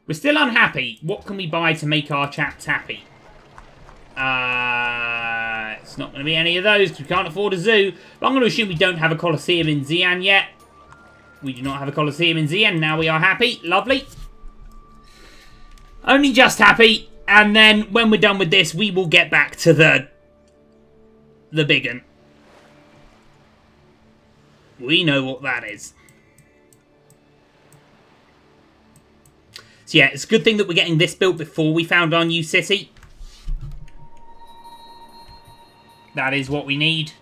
We're still unhappy. What can we buy to make our chaps happy? It's not going to be any of those because we can't afford a zoo. But I'm going to assume we don't have a Colosseum in Xi'an yet. We do not have a Colosseum in Xi'an. Now we are happy. Lovely. Only just happy. And then when we're done with this, we will get back to the big one. We know what that is. So yeah, it's a good thing that we're getting this built before we found our new city. That is what we need.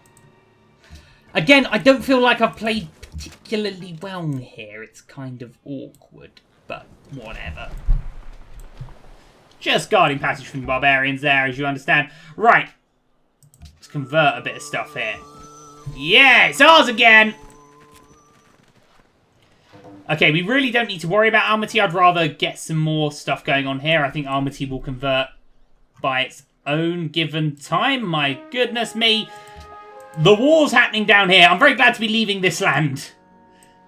Again, I don't feel like I've played particularly well here. It's kind of awkward, but whatever. Just guarding passage from the barbarians there, as you understand. Right. Let's convert a bit of stuff here. Yeah, it's ours again! Okay, we really don't need to worry about Almaty. I'd rather get some more stuff going on here. I think Almaty will convert by its own given time. My goodness me. The war's happening down here. I'm very glad to be leaving this land.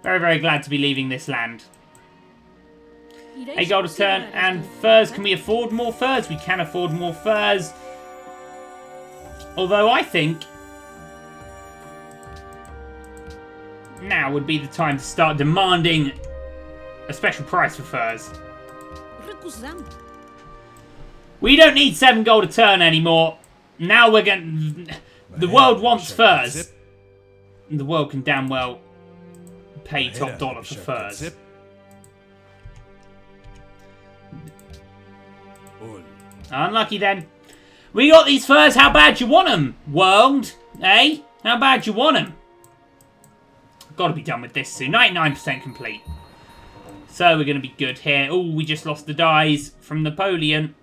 Very, very glad to be leaving this land. A gold a turn and furs. Can we afford more furs? We can afford more furs. Although I think now would be the time to start demanding a special price for furs. We don't need 7 gold a turn anymore. Now we're going. The world wants furs. The world can damn well pay top dollar for furs. Unlucky then. We got these furs. How bad you want them, world? Eh? How bad you want them? Got to be done with this soon. 99% complete. So we're going to be good here. Oh, we just lost the dies from Napoleon.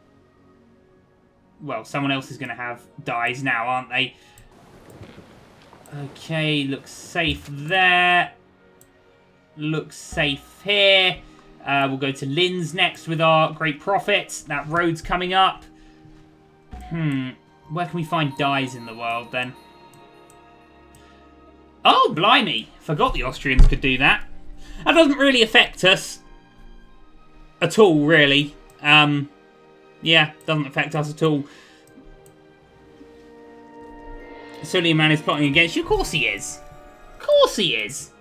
Well, someone else is going to have dies now, aren't they? Okay, looks safe there. Looks safe here. We'll go to Linz next with our great profits. That road's coming up. Where can we find dies in the world then? Oh, blimey. Forgot the Austrians could do that. That doesn't really affect us. At all, really. Yeah, doesn't affect us at all. Suleiman is plotting against you. Of course he is. Of course he is.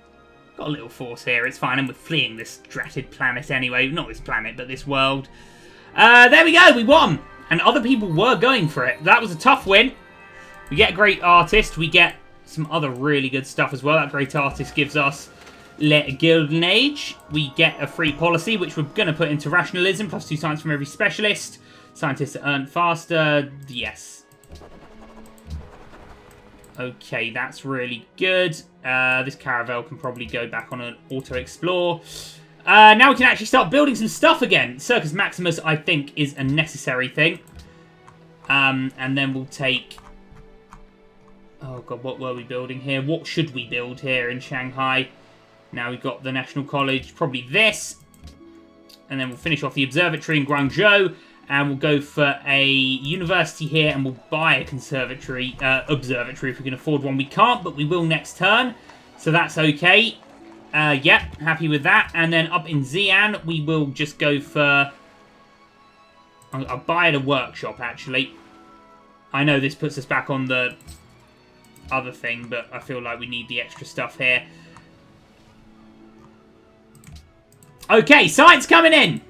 Got a little force here. It's fine. And we're fleeing this dratted planet anyway. Not this planet, but this world. There we go. We won. And other people were going for it. That was a tough win. We get a great artist. We get some other really good stuff as well. That great artist gives us Le Gilden Age. We get a free policy, which we're going to put into rationalism. Plus 2 science from every specialist. Scientists earn faster. Yes. Okay, that's really good. This caravel can probably go back on an auto-explore. Now we can actually start building some stuff again. Circus Maximus, I think, is a necessary thing. And then we'll take... Oh, God, what were we building here? What should we build here in Shanghai? Now we've got the National College. Probably this. And then we'll finish off the observatory in Guangzhou. And we'll go for a university here, and we'll buy a observatory if we can afford one. We can't, but we will next turn. So that's okay. Yep, happy with that. And then up in Xi'an, we will just go for... I'll buy at a workshop, actually. I know this puts us back on the other thing, but I feel like we need the extra stuff here. Okay, science coming in.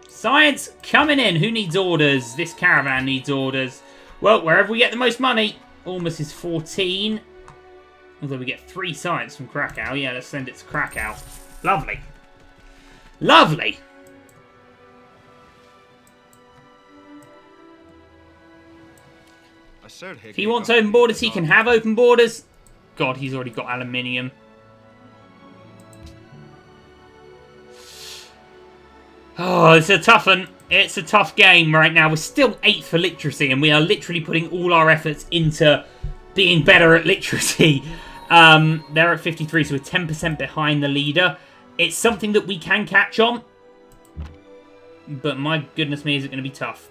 Science coming in. Who needs orders? This caravan needs orders. Well, wherever we get the most money. Almost is 14. Although we get 3 science from Krakow. Yeah, let's send it to Krakow. Lovely. Lovely. If he wants open borders, he can have open borders. God, he's already got aluminium. Oh, it's a tough one. It's a tough game right now. We're still 8th for literacy, and we are literally putting all our efforts into being better at literacy. They're at 53, so we're 10% behind the leader. It's something that we can catch on. But my goodness me, is it going to be tough.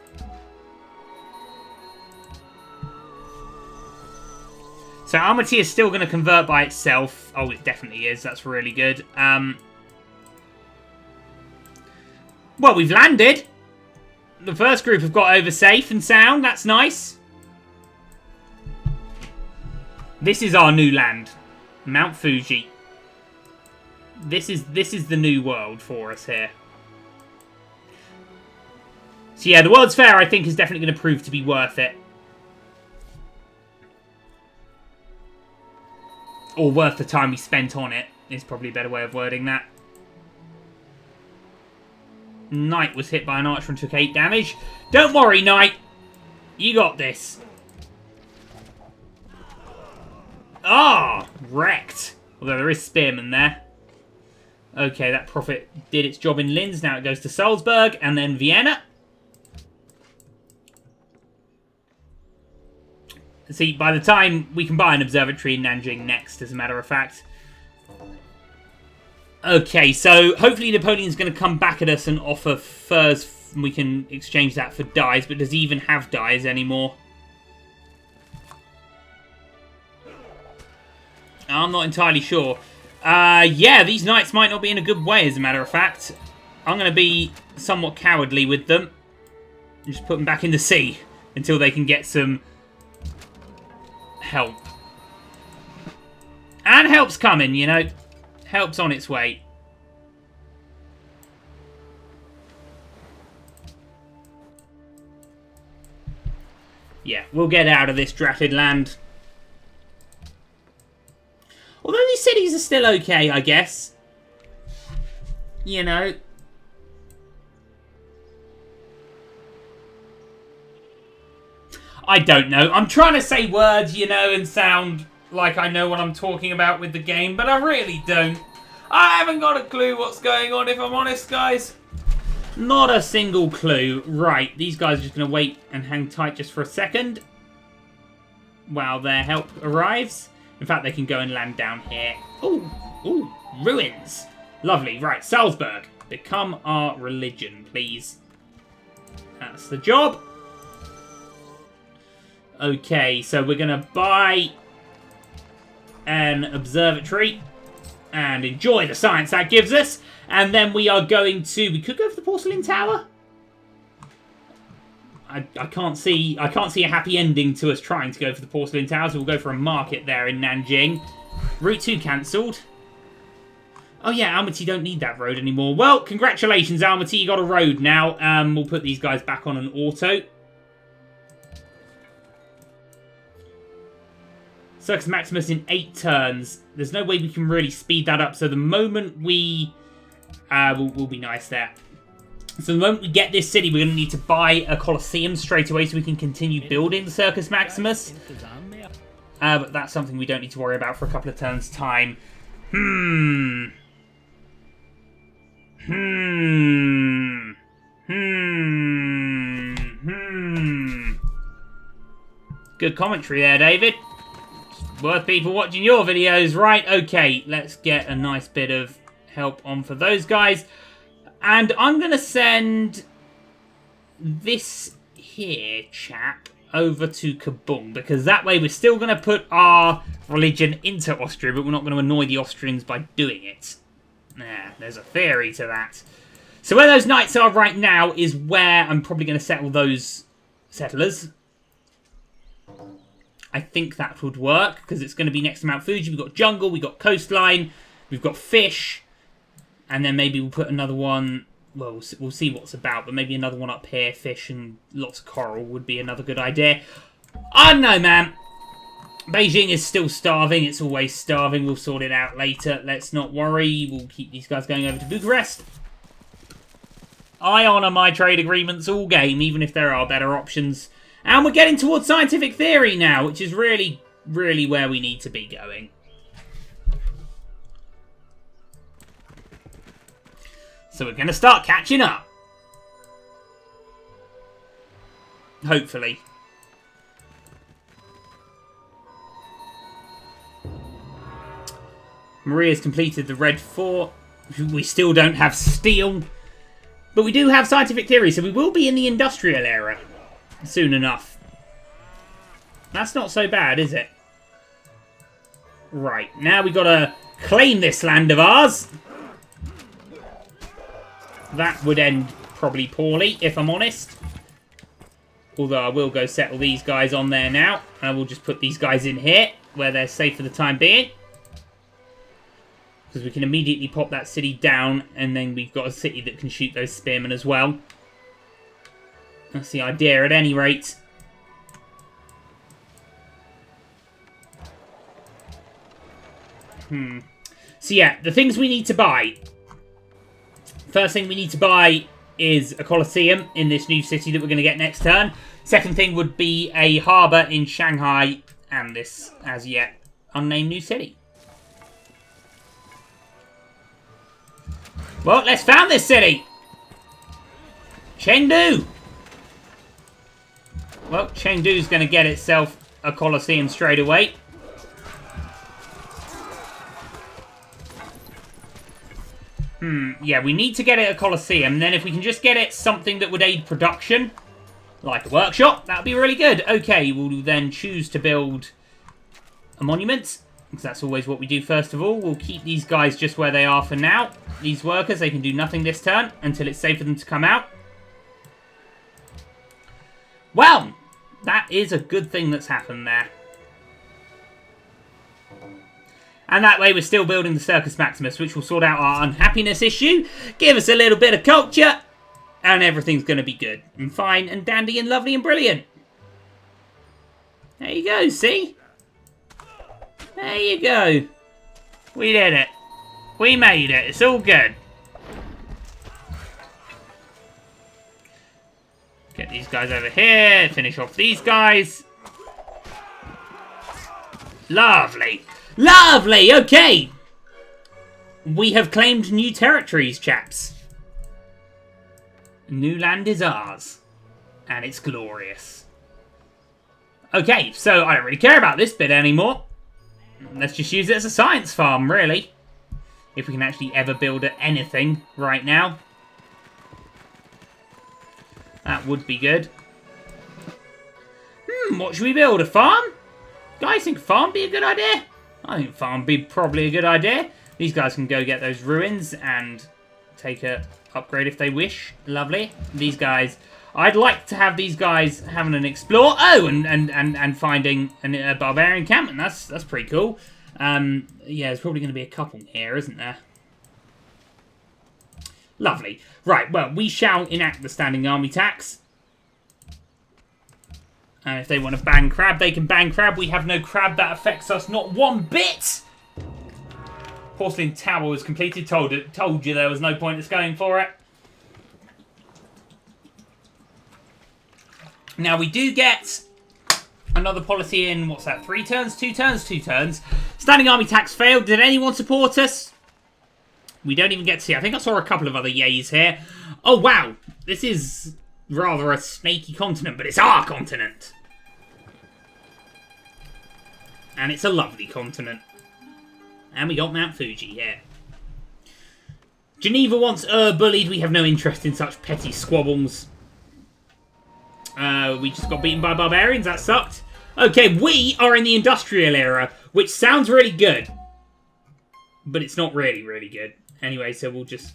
So Almaty is still going to convert by itself. Oh, it definitely is. That's really good. Well, we've landed. The first group have got over safe and sound. That's nice. This is our new land. Mount Fuji. This is the new world for us here. So yeah, the World's Fair, I think, is definitely going to prove to be worth it. Or worth the time we spent on it, is probably a better way of wording that. Knight was hit by an archer and took 8 damage. Don't worry, Knight. You got this. Ah, wrecked. Although there is Spearman there. Okay, that prophet did its job in Linz. Now it goes to Salzburg and then Vienna. See, by the time we can buy an observatory in Nanjing next, as a matter of fact. Okay, so hopefully Napoleon's going to come back at us and offer furs. We can exchange that for dyes, but does he even have dyes anymore? I'm not entirely sure. Yeah, these knights might not be in a good way, as a matter of fact. I'm going to be somewhat cowardly with them. Just put them back in the sea until they can get some help. And help's coming, you know. Help's on its way. Yeah, we'll get out of this dratted land. Although these cities are still okay, I guess. You know. I don't know. I'm trying to say words, you know, and sound like I know what I'm talking about with the game, but I really don't. I haven't got a clue what's going on, if I'm honest, guys. Not a single clue. Right, these guys are just going to wait and hang tight just for a second while their help arrives. In fact, they can go and land down here. Ooh, ooh, ruins. Lovely. Right, Salzburg. Become our religion, please. That's the job. Okay, so we're going to buy an observatory and enjoy the science that gives us. And then we are going to... We could go for the porcelain tower. I can't see a happy ending to us trying to go for the porcelain tower, so we'll go for a market there in Nanjing. Route 2 cancelled. Oh yeah, Almaty don't need that road anymore. Well, congratulations, Almaty, you got a road now. We'll put these guys back on an auto. Circus Maximus in 8 turns. There's no way we can really speed that up, so the moment we... we'll be nice there. So the moment we get this city, we're going to need to buy a Colosseum straight away so we can continue building the Circus Maximus. But that's something we don't need to worry about for a couple of turns' time. Good commentary there, David. Worth people watching your videos. Right, okay, let's get a nice bit of help on for those guys. And I'm going to send this here chap over to Kabung, because that way we're still going to put our religion into Austria, but we're not going to annoy the Austrians by doing it. Yeah, there's a theory to that. So where those knights are right now is where I'm probably going to settle those settlers. I think that would work, because it's going to be next to Mount Fuji. We've got jungle, we've got coastline, we've got fish. And then maybe we'll put another one, well, we'll see what's about, but maybe another one up here, fish and lots of coral would be another good idea. I don't know, man. Beijing is still starving. It's always starving. We'll sort it out later. Let's not worry. We'll keep these guys going over to Bucharest. I honour my trade agreements all game, even if there are better options. And we're getting towards scientific theory now, which is really, really where we need to be going. So we're going to start catching up. Hopefully. Maria's completed the Red Fort. We still don't have steel. But we do have scientific theory, so we will be in the industrial era soon enough. That's not so bad, is it? Right, now we've got to claim this land of ours. That would end probably poorly, if I'm honest. Although I will go settle these guys on there now. And I will just put these guys in here, where they're safe for the time being. Because we can immediately pop that city down, and then we've got a city that can shoot those spearmen as well. That's the idea at any rate. So yeah, the things we need to buy. First thing we need to buy is a Colosseum in this new city that we're going to get next turn. Second thing would be a harbour in Shanghai and this as yet unnamed new city. Well, let's found this city. Chengdu. Well, Chengdu's going to get itself a Colosseum straight away. Yeah, we need to get it a Colosseum. Then if we can just get it something that would aid production, like a workshop, that would be really good. Okay, we'll then choose to build a monument, because that's always what we do first of all. We'll keep these guys just where they are for now. These workers, they can do nothing this turn until it's safe for them to come out. Well, that is a good thing that's happened there. And that way we're still building the Circus Maximus, which will sort out our unhappiness issue, give us a little bit of culture, and everything's going to be good and fine and dandy and lovely and brilliant. There you go, see? There you go. We did it. We made it. It's all good. Get these guys over here. Finish off these guys. Lovely. Lovely. Okay. We have claimed new territories, chaps. New land is ours. And it's glorious. Okay, so I don't really care about this bit anymore. Let's just use it as a science farm, really. If we can actually ever build anything right now. That would be good. What should we build? A farm? Guys, think farm be a good idea? I think farm be probably a good idea. These guys can go get those ruins and take a upgrade if they wish. Lovely. These guys... I'd like to have these guys having an explore. Oh, and finding a barbarian encampment. That's pretty cool. Yeah, there's probably going to be a couple here, isn't there? Lovely. Right, well, we shall enact the standing army tax. And if they want to bang crab, they can bang crab. We have no crab that affects us not one bit. Porcelain tower was completed. Told you there was no point in us going for it. Now, we do get another policy in, what's that, 3 turns? 2 turns? 2 turns. Standing army tax failed. Did anyone support us? We don't even get to see. I think I saw a couple of other yays here. Oh, wow. This is rather a snaky continent, but it's our continent. And it's a lovely continent. And we got Mount Fuji here. Geneva wants bullied. We have no interest in such petty squabbles. We just got beaten by barbarians. That sucked. Okay, we are in the industrial era, which sounds really good. But it's not really, really good. Anyway, so we'll just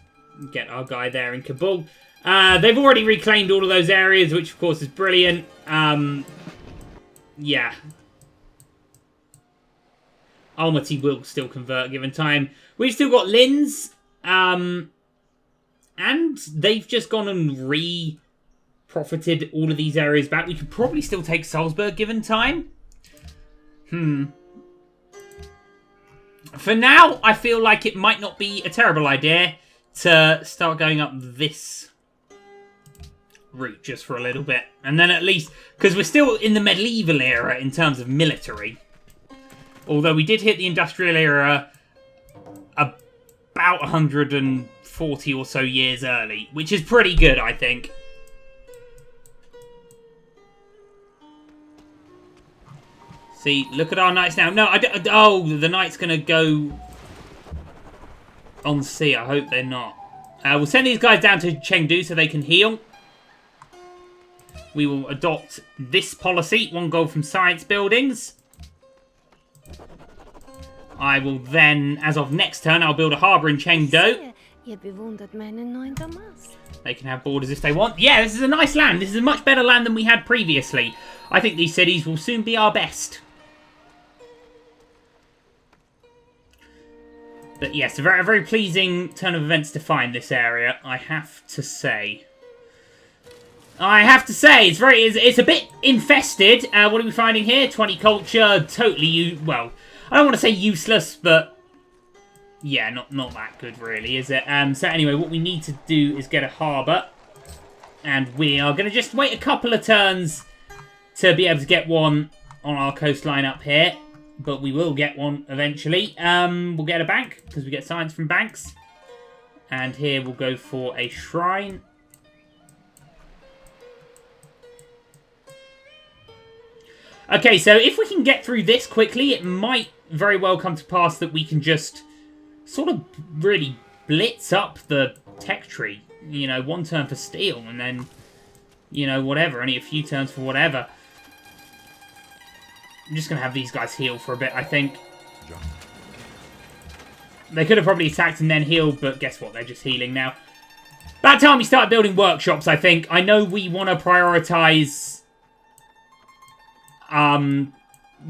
get our guy there in Kabul. They've already reclaimed all of those areas, which of course is brilliant. Yeah. Almaty will still convert given time. We've still got Linz. And they've just gone and profited all of these areas back. We could probably still take Salzburg given time. For now, I feel like it might not be a terrible idea to start going up this route just for a little bit. And then at least, because we're still in the medieval era in terms of military. Although we did hit the industrial era about 140 or so years early, which is pretty good, I think. See, look at our knights now. No, oh, the knight's going to go on sea. I hope they're not. We'll send these guys down to Chengdu so they can heal. We will adopt this policy. 1 gold from science buildings. I will then, as of next turn, I'll build a harbour in Chengdu. Ihr bewundert meinen neuen Damas. They can have borders if they want. Yeah, this is a nice land. This is a much better land than we had previously. I think these cities will soon be our best. But yes, a very, very pleasing turn of events to find this area, I have to say. It's a bit infested. What are we finding here? 20 culture, totally, well, I don't want to say useless, but yeah, not that good really, is it? So anyway, what we need to do is get a harbour. And we are going to just wait a couple of turns to be able to get one on our coastline up here. But we will get one eventually. We'll get a bank, because we get science from banks. And here we'll go for a shrine. Okay, so if we can get through this quickly, it might very well come to pass that we can just sort of really blitz up the tech tree. You know, one turn for steel, and then, you know, whatever. Only a few turns for whatever. I'm just going to have these guys heal for a bit, I think. They could have probably attacked and then healed, but guess what? They're just healing now. About time we start building workshops, I think. I know we want to prioritise...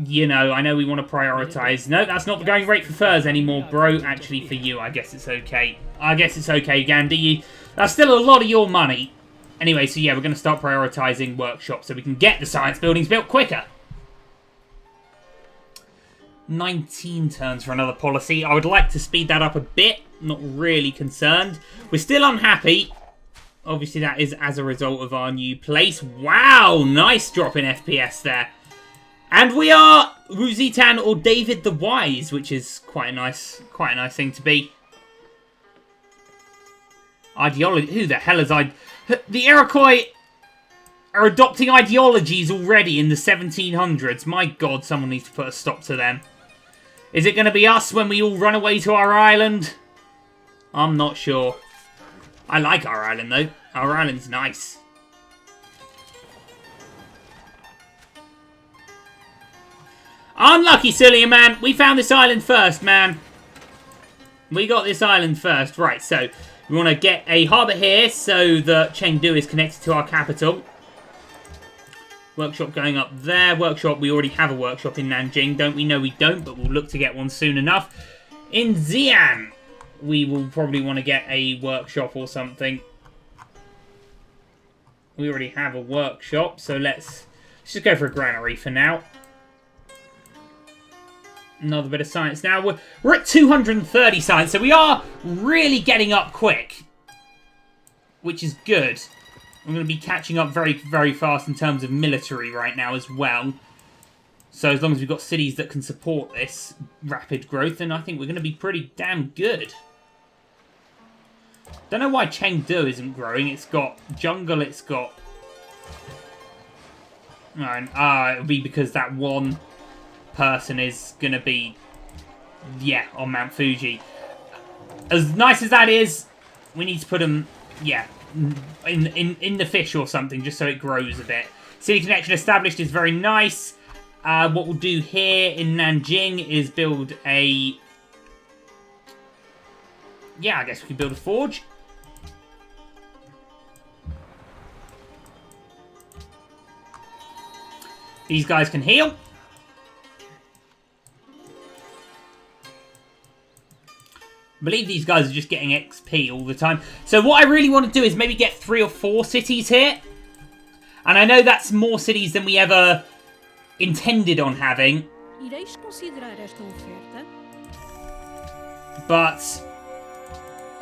you know, I know we want to prioritise... No, that's not the going rate for furs anymore, bro. Actually, for you, I guess it's okay. I guess it's okay, Gandhi. That's still a lot of your money. Anyway, so yeah, we're going to start prioritising workshops so we can get the science buildings built quicker. 19 turns for another policy. I would like to speed that up a bit. Not really concerned. We're still unhappy. Obviously, that is as a result of our new place. Wow, nice drop in FPS there. And we are Ruzitan or David the Wise, which is quite a nice thing to be. Ideology. Who the hell is the Iroquois are adopting ideologies already in the 1700s. My God, someone needs to put a stop to them. Is it going to be us when we all run away to our island? I'm not sure. I like our island, though. Our island's nice. Unlucky, Cillian, man. We found this island first, man. We got this island first. Right, so we want to get a harbour here so that Chengdu is connected to our capital. Workshop going up there. Workshop, we already have a workshop in Nanjing, don't we? No, we don't, but we'll look to get one soon enough. In Xi'an, we will probably want to get a workshop or something. We already have a workshop, so let's just go for a granary for now. Another bit of science now. We're at 230 science, so we are really getting up quick, which is good. I'm going to be catching up very, very fast in terms of military right now as well. So as long as we've got cities that can support this rapid growth, then I think we're going to be pretty damn good. Don't know why Chengdu isn't growing. It's got jungle, it's got... it'll be because that one person is going to be, yeah, on Mount Fuji. As nice as that is, we need to put them, yeah, in the fish or something, just so it grows a bit. City connection established is very nice. What we'll do here in Nanjing is build a... Yeah, I guess we could build a forge. These guys can heal. I believe these guys are just getting XP all the time. So what I really want to do is maybe get 3 or 4 cities here. And I know that's more cities than we ever intended on having. But...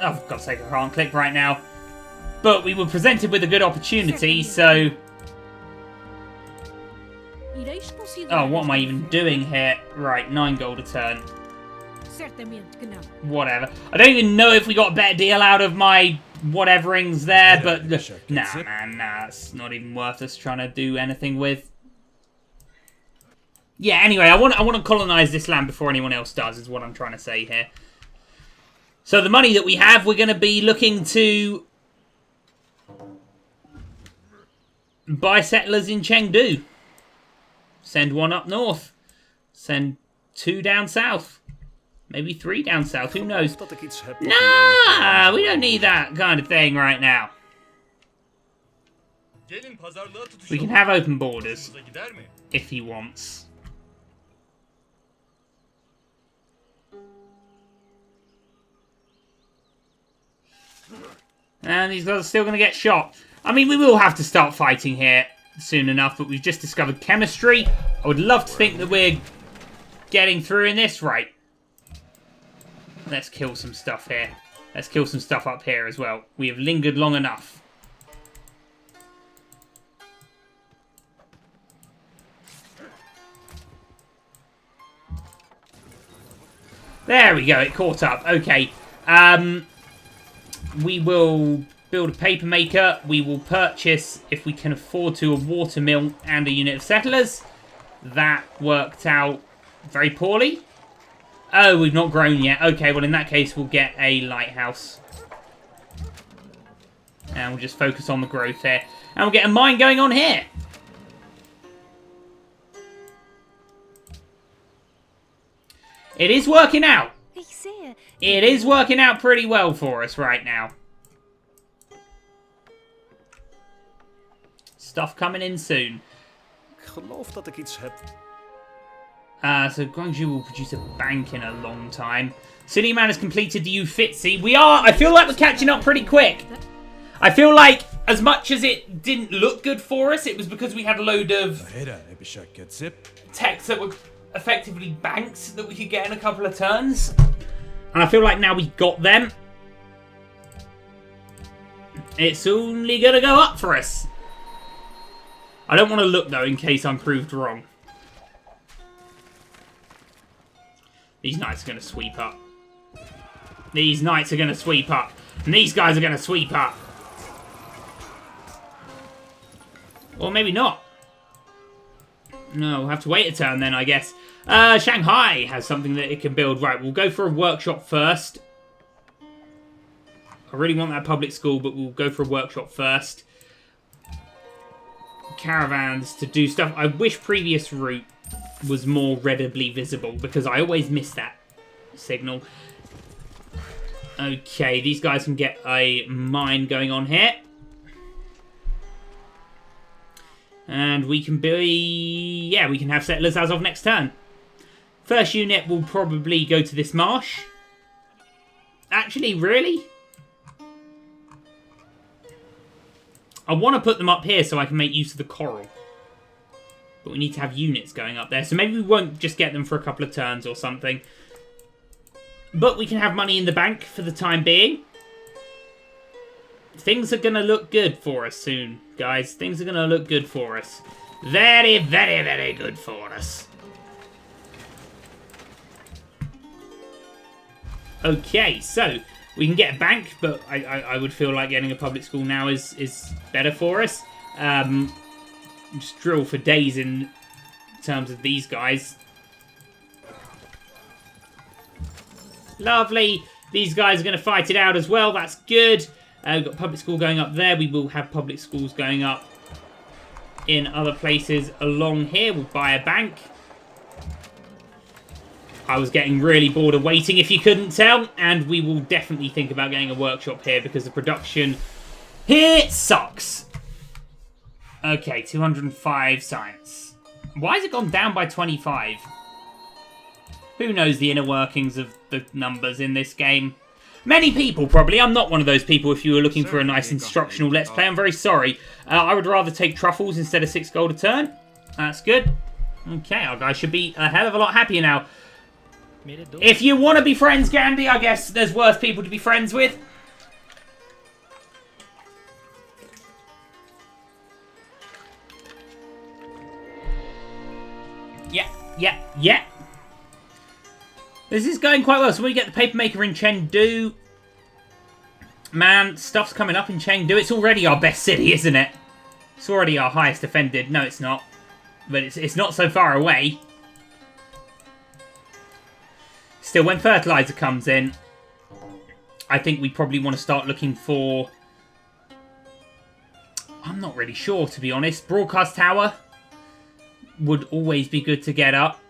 oh, for God's sake, I can't click right now. But we were presented with a good opportunity, so... oh, what am I even doing here? Right, 9 gold a turn. Whatever. I don't even know if we got a better deal out of my whateverings there, but nah, man, nah, it's not even worth us trying to do anything with. Yeah, anyway, I want to colonize this land before anyone else does, is what I'm trying to say here. So the money that we have, we're going to be looking to buy settlers in Chengdu. Send 1 up north. Send 2 down south. Maybe 3 down south. Who knows? Dat ik iets heb. Nah, we don't need that kind of thing right now. We can have open borders if he wants. And these guys are still going to get shot. I mean, we will have to start fighting here soon enough, but we've just discovered chemistry. I would love to think that we're getting through in this. Right. Let's kill some stuff here. Let's kill some stuff up here as well. We have lingered long enough. There we go, it caught up. Okay. We will build a paper maker. We will purchase, if we can afford to, a water mill and a unit of settlers. That worked out very poorly. Oh, we've not grown yet. Okay, well in that case we'll get a lighthouse. And we'll just focus on the growth here. And we'll get a mine going on here. It is working out. It is working out pretty well for us right now. Stuff coming in soon. Ik geloof dat ik iets heb. So Guangzhou will produce a bank in a long time. City Man has completed the Uffizi. We are, I feel like we're catching up pretty quick. I feel like as much as it didn't look good for us, it was because we had a load of techs that were effectively banks that we could get in a couple of turns. And I feel like now we got them, it's only going to go up for us. I don't want to look though in case I'm proved wrong. These knights are going to sweep up. These knights are going to sweep up. And these guys are going to sweep up. Or maybe not. No, we'll have to wait a turn then, I guess. Shanghai has something that it can build. Right, we'll go for a workshop first. I really want that public school, but we'll go for a workshop first. Caravans to do stuff. I wish previous route was more readily visible, because I always miss that signal. Okay, these guys can get a mine going on here. And we can be... yeah, we can have settlers as of next turn. First unit will probably go to this marsh. Actually, really? I want to put them up here so I can make use of the coral. But we need to have units going up there. So maybe we won't just get them for a couple of turns or something. But we can have money in the bank for the time being. Things are going to look good for us soon, guys. Things are going to look good for us. Very, very, very good for us. Okay, so we can get a bank, but I would feel like getting a public school now is better for us. Just drill for days in terms of these guys. Lovely. These guys are going to fight it out as well. That's good. We've got public school going up there. We will have public schools going up in other places along here. We'll buy a bank. I was getting really bored of waiting, if you couldn't tell. And we will definitely think about getting a workshop here because the production here sucks. Okay, 205 science. Why has it gone down by 25? Who knows the inner workings of the numbers in this game? Many people, probably. I'm not one of those people if you were looking for a nice instructional Let's Play. I'm very sorry. I would rather take truffles instead of 6 gold a turn. That's good. Okay, our guy should be a hell of a lot happier now. If you want to be friends, Gandhi, I guess there's worse people to be friends with. Yeah. This is going quite well. So we get the paper maker in Chengdu. Man, stuff's coming up in Chengdu. It's already our best city, isn't it? It's already our highest defended. No, it's not. But it's not so far away. Still, when fertilizer comes in, I think we probably want to start looking for... I'm not really sure, to be honest. Broadcast tower would always be good to get up,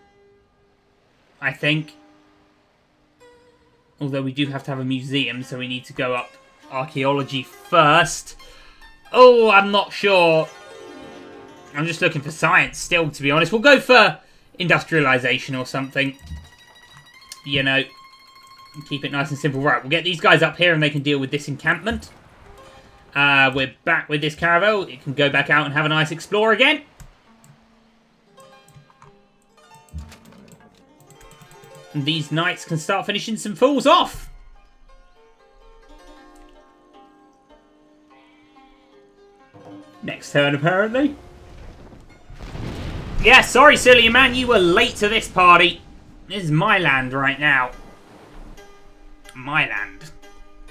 I think. Although we do have to have a museum, so we need to go up archaeology first. Oh, I'm not sure. I'm just looking for science still, to be honest. We'll go for industrialization or something. You know, keep it nice and simple. Right, we'll get these guys up here and they can deal with this encampment. We're back with this caravel. It can go back out and have a nice explore again. And these knights can start finishing some fools off. Next turn, apparently. Yeah, sorry, silly man. You were late to this party. This is my land right now. My land.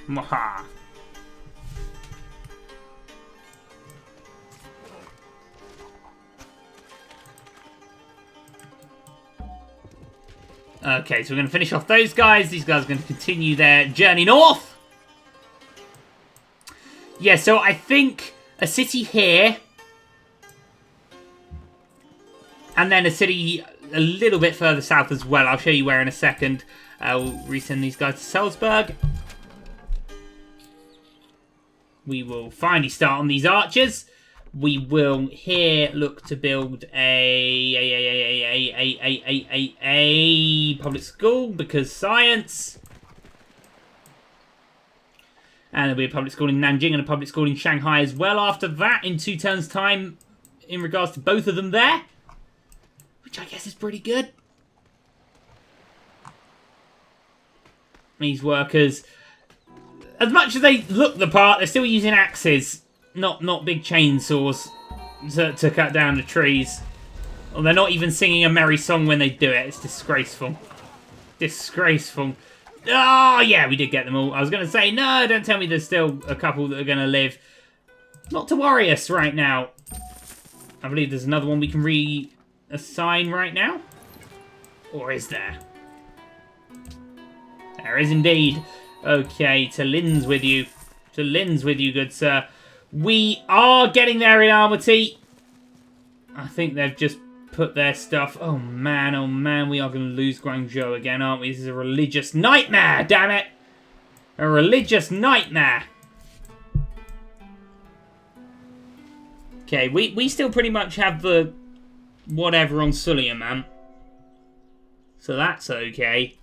Mwaha. Okay, so we're going to finish off those guys. These guys are going to continue their journey north. Yeah, so I think a city here. And then a city a little bit further south as well. I'll show you where in a second. We'll resend these guys to Salzburg. We will finally start on these archers. We will here look to build a public school because science. And there'll be a public school in Nanjing and a public school in Shanghai as well after that in 2 turns' time in regards to both of them there. Which I guess is pretty good. These workers, as much as they look the part, they're still using axes, not big chainsaws to cut down the trees. Or they're not even singing a merry song when they do it. It's disgraceful. Disgraceful. Oh, yeah, we did get them all. I was going to say, no, don't tell me there's still a couple that are going to live. Not to worry us right now. I believe there's another one we can reassign right now. Or is there? There is indeed. Okay, to Lynn's with you. To Lynn's with you, good sir. We are getting there in Almaty. I think they've just put their stuff. Oh man, we are going to lose Guangzhou again, aren't we? This is a religious nightmare, damn it. A religious nightmare. Okay, we still pretty much have the whatever on Suleiman. So that's okay.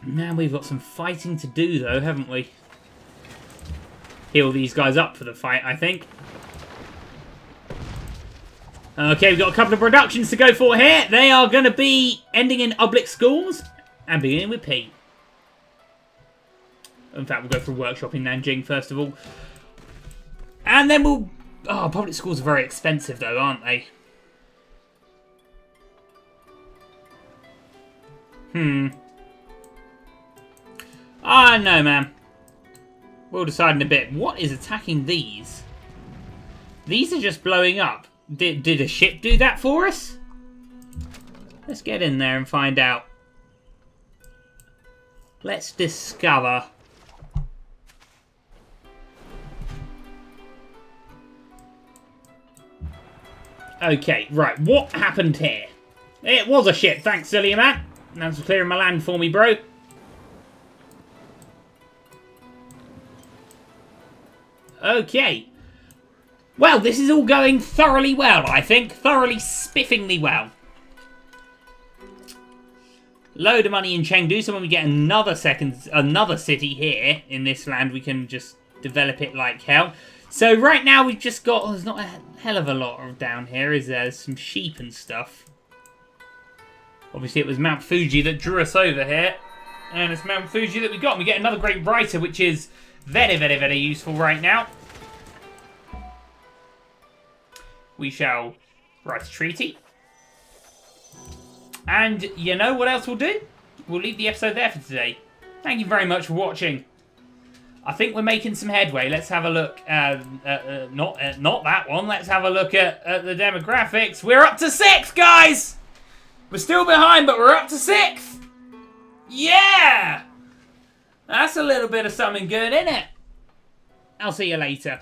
Now we've got some fighting to do, though, haven't we? Heal these guys up for the fight, I think. Okay, we've got a couple of productions to go for here. They are going to be ending in public schools and beginning with P. In fact, we'll go for a workshop in Nanjing, first of all. And then we'll... Oh, public schools are very expensive, though, aren't they? Ah, no, man. We'll decide in a bit. What is attacking these? These are just blowing up. Did a ship do that for us? Let's get in there and find out. Let's discover. Okay, right. What happened here? It was a ship. Thanks, silly man. Thanks for clearing my land for me, bro. Okay. Well, this is all going thoroughly well, I think. Thoroughly spiffingly well. Load of money in Chengdu, so when we get another city here in this land, we can just develop it like hell. So right now we've just got... Oh, there's not a hell of a lot of down here, is there? There's some sheep and stuff. Obviously it was Mount Fuji that drew us over here. And it's Mount Fuji that we got. And we get another great writer, which is very, very, very useful right now. We shall write a treaty. And you know what else we'll do? We'll leave the episode there for today. Thank you very much for watching. I think we're making some headway. Let's have a look. Not that one. Let's have a look at the demographics. We're up to 6th, guys! We're still behind, but we're up to 6th! Yeah! That's a little bit of something good, isn't it? I'll see you later.